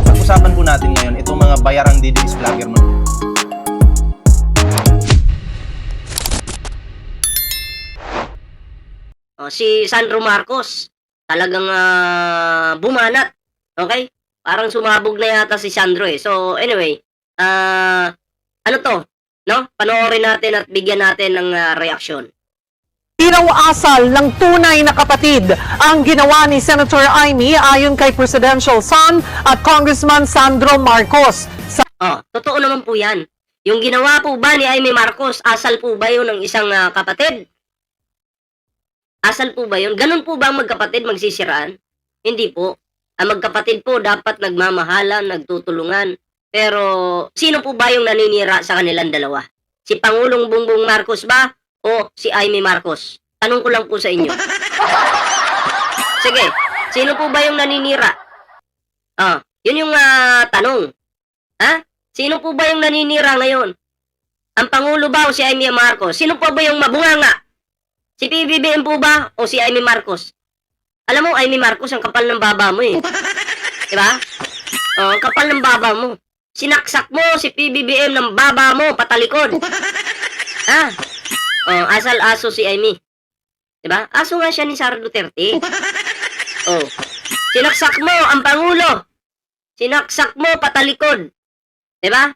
Pag-usapan po natin ngayon itong mga bayarang DDS vlogger mo. Si Sandro Marcos, talagang bumanat. Okay? Parang sumabog na yata si Sandro eh. So, anyway, ano to? No? Panoorin natin at bigyan natin ng reaksyon. Di raw asal ng tunay na kapatid ang ginawa ni Senator Amy ayon kay Presidential Son at Congressman Sandro Marcos. Totoo naman po yan. Yung ginawa po ba ni Amy Marcos, asal po ba yun ng isang kapatid? Asal po ba yun? Ganun po ba ang magkapatid magsisiraan? Hindi po. Ang magkapatid po dapat nagmamahalan, nagtutulungan. Pero sino po ba yung naninira sa kanilang dalawa? Si Pangulong Bongbong Marcos ba o si Amy Marcos? Tanong ko lang po sa inyo. Sige, sino po ba yung naninira? Yun yung tanong. Ha? Sino po ba yung naninira ngayon? Ang Pangulo ba o si Amy Marcos? Sino po ba yung mabunganga? Si PBBM po ba o si Amy Marcos? Alam mo, Amy Marcos, ang kapal ng baba mo eh. Diba? Ang kapal ng baba mo. Sinaksak mo si PBBM ng baba mo, patalikod. Ha? Asal-aso si Amy. Diba? Aso nga siya ni Sara Duterte. Sinaksak mo ang Pangulo. Sinaksak mo, patalikod. Diba?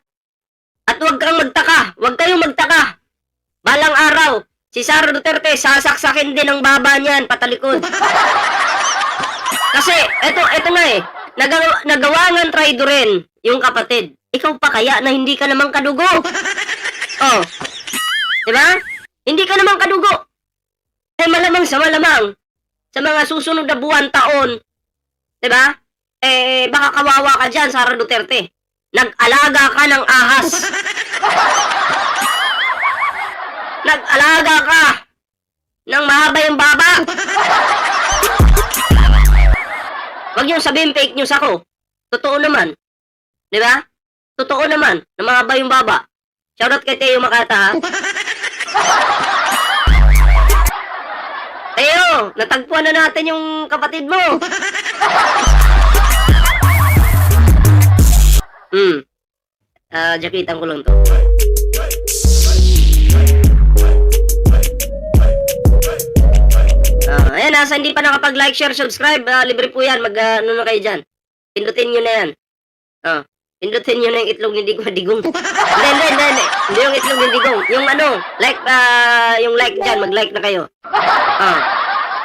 At huwag kang magtaka. Huwag kayong magtaka. Balang araw, si Sara Duterte, sasaksakin din ang baba niyan, patalikod. Kasi, eto nga eh, nagawa ng traidorin yung kapatid. Ikaw pa kaya na hindi ka naman kadugo? Diba? Hindi ka naman kadugo. Malamang sa malamang, sa mga susunod na buwan, taon, diba? Baka kawawa ka dyan, Sara Duterte. Nag-alaga ka ng ahas. Nag-alaga ka ng mahaba yung baba. Huwag niyong sabihin fake news ako. Totoo naman. Di ba? Totoo naman na mahaba yung baba. Shoutout kay Teo Makata, ha? Teo, natagpuan na natin yung kapatid mo. Jakitan ko lang to. Ayan, nasa hindi pa nakapag-like, share, subscribe, libre po yan. Ano na kayo dyan. Pindutin nyo na yan. Pindutin nyo na yung itlog ni Digong. Hindi. Hindi yung itlog ni Digong. Yung like, yung like dyan, mag-like na kayo.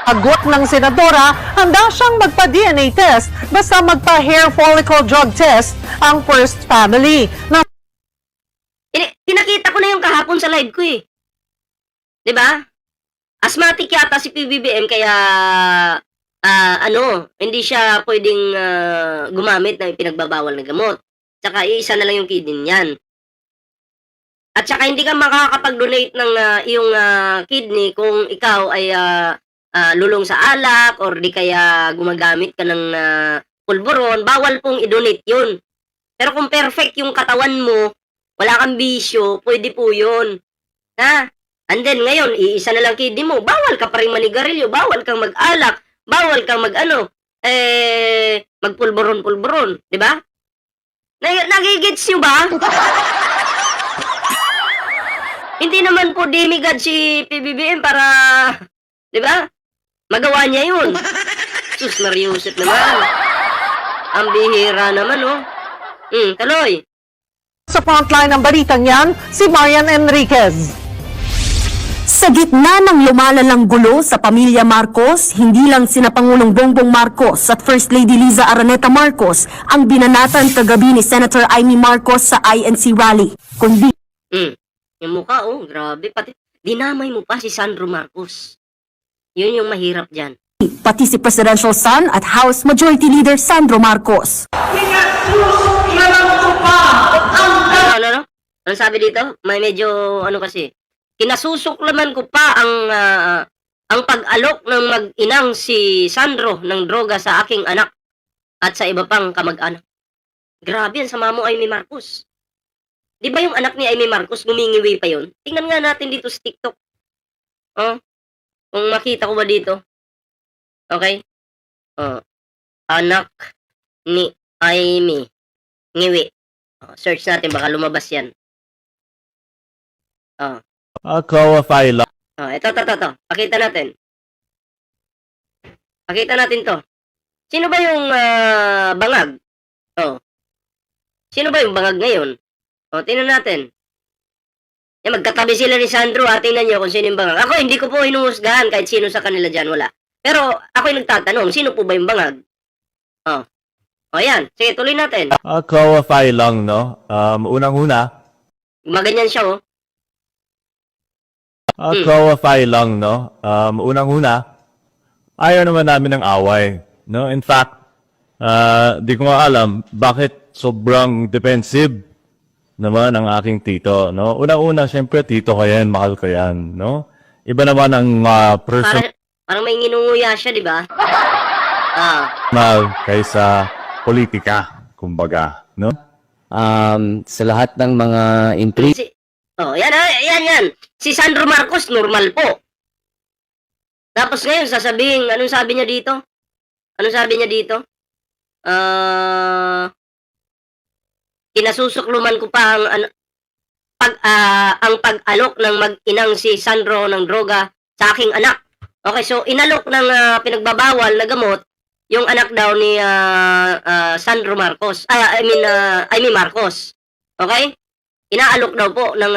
Agwat ng senadora, handa siyang magpa-DNA test basta magpa-hair follicle drug test ang first family. Pinakita ko na yung kahapon sa live ko eh. Diba? Asthmatic yata si PBBM kaya hindi siya pwedeng gumamit ng pinagbabawal na gamot. Tsaka iisa na lang yung kidney niyan. At saka hindi ka makakapag-donate ng iyong kidney kung ikaw ay lulong sa alak or di kaya gumagamit ka ng pulburon, bawal pong i-donate yun. Pero kung perfect yung katawan mo, wala kang bisyo, pwede po yun. Ha? And then ngayon, iisa na lang kidney mo, bawal ka pa rin manigarilyo, bawal kang mag-alak, bawal kang magpulburon-pulburon, di ba? Nagigits nyo ba? Hindi naman po demigod si PBBM para, di ba? Magawa niya yun. Sus, Mariusip naman. Ang bihira naman, oh. Tuloy. Sa frontline ng balitang yan, si Marian Enriquez. Sa gitna ng lumalalang gulo sa pamilya Marcos, hindi lang sina Pangulong Bongbong Marcos at First Lady Liza Araneta Marcos ang binanatan kagabi ni Senator Amy Marcos sa INC rally, kundi yung mukha, grabe. Pati, dinamay mo pa si Sandro Marcos. Yun yung mahirap dyan. pati si Presidential Son at House Majority Leader Sandro Marcos. Ano sabi dito? May medyo kasi. Kinasusuklaman ko pa ang pag-alok ng mag-inang si Sandro ng droga sa aking anak at sa iba pang kamag-anak. Grabe yan, sama mo Amy Marcos. Di ba yung anak ni Amy Marcos gumingiwi pa yun? Tingnan nga natin dito sa TikTok. Kung makita ko ba dito. Okay? Oh, anak ni Amy. Ngiwi. Oh, search natin, baka lumabas yan. Oh, Clarify lang. oh ito. Pakita natin. Pakita natin to. Sino ba yung bangag? Oh. Sino ba yung bangag ngayon? Oh, tingnan natin. Magkatabi sila ni Sandro, tingnan nyo kung sino yung bangag. Ako, hindi ko po hinuhusgahan kahit sino sa kanila dyan, wala. Pero, ako'y nagtatanong, sino po ba yung bangag? Oh. O, yan. Sige, tuloy natin. Clarify lang, no? Unang-una, Maganyan siya, oh. clarify lang, no? Unang-una, ayaw naman namin ng away, no? In fact, di ko nga alam bakit sobrang defensive naman ang aking tito, no? Una-una, syempre, tito ko yan, mahal ko yan, no? Iba naman ang personal Parang may nginunguya siya, di ba? kaysa politika, kumbaga, no? Sa lahat ng mga intrigue Yan. Si Sandro Marcos, normal po. Tapos ngayon, sasabihin, anong sabi niya dito? Kinasusukluman ko pa ang pag-alok ng mag-inang si Sandro ng droga sa aking anak. Okay, so inalok ng pinagbabawal na gamot yung anak daw ni Sandro Marcos. Amy Marcos. Okay? Inaalok daw po ng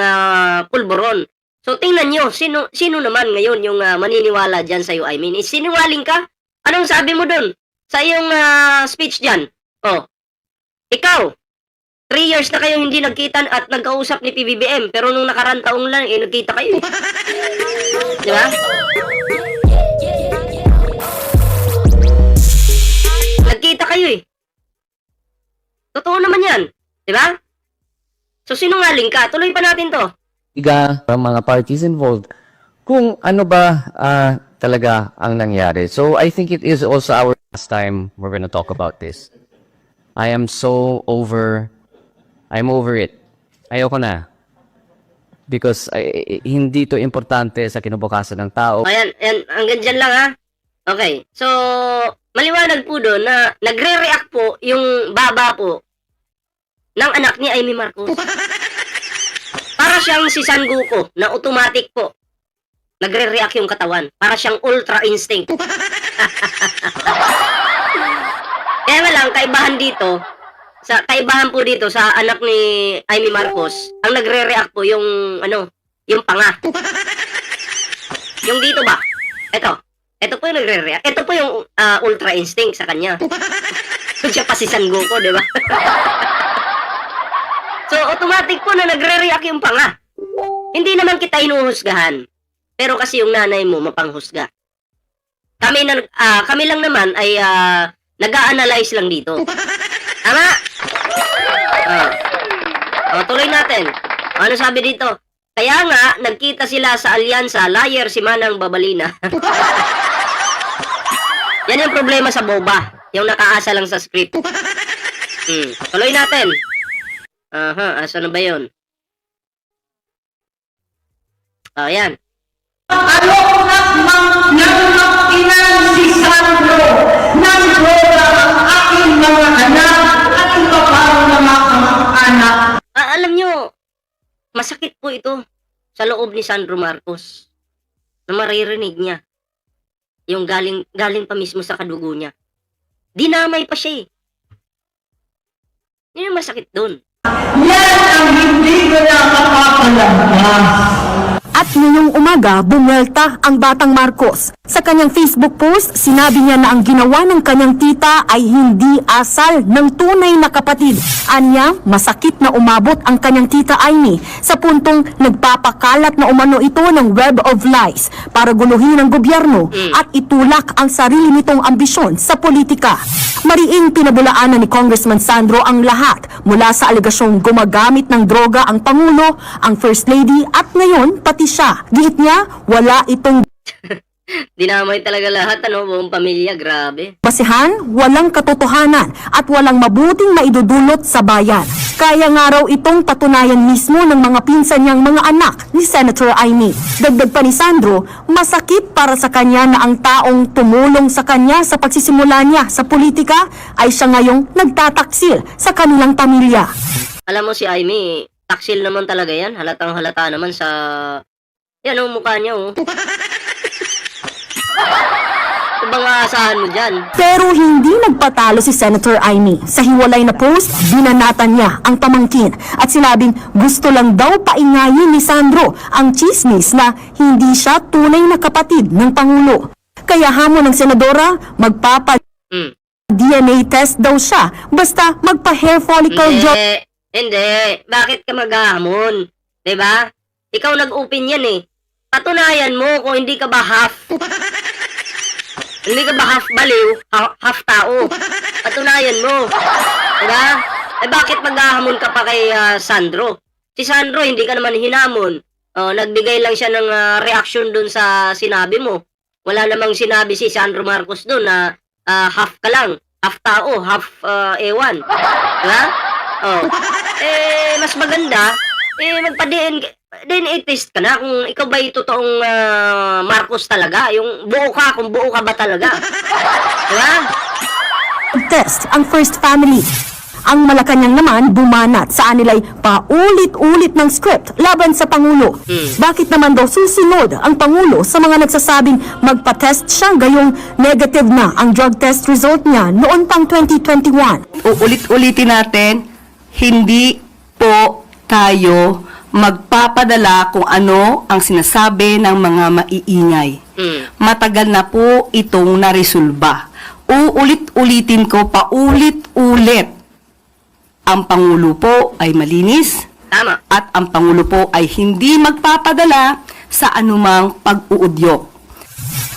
pulburon. So tingnan nyo, sino naman ngayon yung maniniwala dyan sa'yo, Amy? Sinungaling ka? Anong sabi mo dun sa iyong speech dyan? Oh, ikaw, 3 years na kayo hindi nagkita at nagkausap ni PBBM, pero nung nakarang taong lang, nagkita kayo. Di ba? Nagkita kayo eh. Totoo naman yan. Di ba? So, sinungaling ka. Tuloy pa natin to. from mga parties involved kung ano ba talaga ang nangyari. So I think it is also our last time we're gonna talk about this. I'm over it. Ayoko na. Because hindi to importante sa kinabukasan ng tao. Ayan, hanggang dyan lang ha. Okay, so, maliwanag po doon na nagre-react po yung baba po ng anak ni Amy Marcos. Para siyang si San Goku na automatic po. Nagre-react yung katawan. Para siyang ultra instinct. Kaya nga lang, kaibahan po dito sa anak ni Amy Marcos, ang nagre-react po yung panga. Yung dito ba? Ito po yung nagre-react. Ito po yung ultra instinct sa kanya. Siya pa si San Goku, di ba? So, automatic po na nagre-react yung panga. Hindi naman kita hinuhusgahan. Pero kasi yung nanay mo mapanghusga. Kami lang naman ay nag-a-analyze lang dito. Tama? Tuloy natin. Ano sabi dito? Kaya nga, nagkita sila sa alyansa, liar si Manang Babalina. Yan yung problema sa boba. Yung nakaasa lang sa script. Tuloy natin. Asa na ba yun? Yan. Alam nyo, masakit po ito sa loob ni Sandro Marcos na maririnig niya yung galing pa mismo sa kadugo niya. Dinamay pa siya eh. Yun yung masakit dun. Yan ang hindi ko nakakapalabas. At ngayong umaga, bumwelta ang Batang Marcos. Sa kanyang Facebook post, sinabi niya na ang ginawa ng kanyang tita ay hindi asal ng tunay na kapatid. Anya, masakit na umabot ang kanyang tita Amy sa puntong nagpapakalat na umano ito ng web of lies para guluhin ang gobyerno at itulak ang sarili nitong ambisyon sa politika. Mariing pinabulaanan ni Congressman Sandro ang lahat mula sa alegasyong gumagamit ng droga ang Pangulo, ang First Lady at ngayon pati siya. Gihit niya, wala itong Dinamay talaga lahat, buong pamilya, grabe. Basehan, walang katotohanan at walang mabuting maidudulot sa bayan. Kaya nga raw itong patunayan mismo ng mga pinsan niyang mga anak ni Senator Amy. Dagdag pa ni Sandro, masakit para sa kanya na ang taong tumulong sa kanya sa pagsisimula niya sa politika ay siya ngayong nagtataksil sa kanilang pamilya. Alam mo si Amy, taksil naman talaga yan. Halatang halata naman sa... Yan mukha niya, Ano bang aasahan mo dyan? Pero hindi nagpatalo si Senator Amy. Sa hiwalay na post, binanatan niya ang pamangkin at sinabing gusto lang daw paingayin ni Sandro ang chismis na hindi siya tunay na kapatid ng Pangulo. Kaya hamon ng senadora, magpapa-DNA test daw siya basta magpa-hair follicle job. Hindi. Bakit ka maghahamon? Diba? Ikaw nag-open yan eh. Patunayan mo kung hindi ka ba half. Hindi ka ba half baliw, half tao. Patunayan mo. Diba? Bakit maghahamon ka pa kay Sandro? Si Sandro hindi ka naman hinamon. Nagbigay lang siya ng reaction dun sa sinabi mo. Wala namang sinabi si Sandro Marcos dun na half ka lang. Half tao, half ewan. Diba? Mas maganda, magpa-DNA test ka na kung ikaw ba'y totoong Marcos talaga. Yung buo ka, kung buo ka ba talaga. Diba? Test ang First Family. Ang Malacanang naman bumanat sa anilay paulit-ulit ng script laban sa Pangulo. Bakit naman daw susunod ang Pangulo sa mga nagsasabing magpa-test siya gayong negative na ang drug test result niya noon pang 2021? Uulit-ulitin natin, hindi po tayo magpapadala kung ano ang sinasabi ng mga maiingay. Matagal na po itong naresolba. Uulit-ulitin ko paulit-ulit. Ang Pangulo po ay malinis. Tama. At ang Pangulo po ay hindi magpapadala sa anumang pag-uudyok.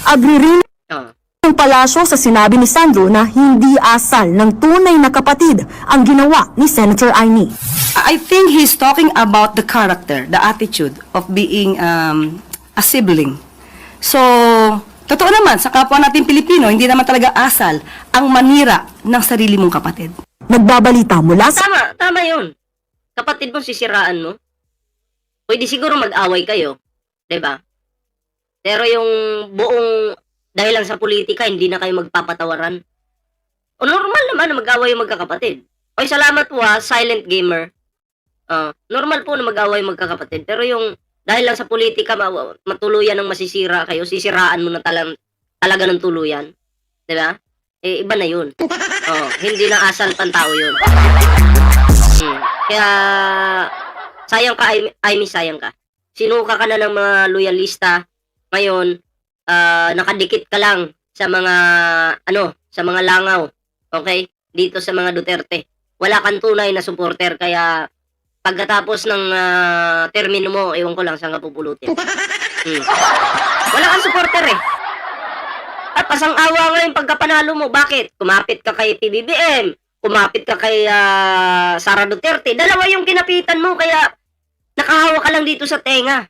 Agree rin Oh. ang palasyo sa sinabi ni Sandro na hindi asal ng tunay na kapatid ang ginawa ni Senator Amy. I think he's talking about the character, the attitude of being a sibling. So, totoo naman, sa kapwa natin Pilipino, hindi naman talaga asal ang manira ng sarili mong kapatid. Nagbabalita mula sa Tama yun. Kapatid mo, sisiraan mo. Pwede siguro mag-away kayo. Diba? Pero yung buong, dahil lang sa politika, hindi na kayo magpapatawaran. O normal naman na mag-away yung magkakapatid. Oy, salamat po silent gamer. Normal po na mag-away yung magkakapatid. Pero yung, dahil lang sa politika, matuluyan ng masisira kayo, sisiraan mo na talaga ng tuluyan. Diba? Iba na yun. Hindi na asal pantao yun. Kaya, sayang ka, Amy, sayang ka. Sinuka ka na ng mga loyalista. Ngayon, nakadikit ka lang sa mga, sa mga langaw. Okay? Dito sa mga Duterte. Wala kang tunay na supporter, kaya pagkatapos ng termino mo, ewan ko lang saan ka pupulutin. Wala kang supporter eh. At pasang-awa ngayon pagkapanalo mo. Bakit? Kumapit ka kay PBBM. Kumapit ka kay Sara Duterte. Dalawa yung kinapitan mo, kaya nakahawa ka lang dito sa tenga.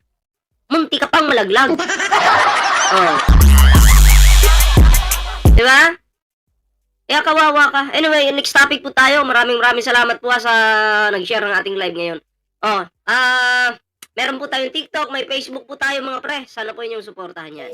Munti ka pang malaglag. Diba? Kaya kawawa ka. Anyway, next topic po tayo. Maraming salamat po sa nag-share ng ating live ngayon. Meron po tayong TikTok, may Facebook po tayo mga pre. Sana po inyong suportahan yan.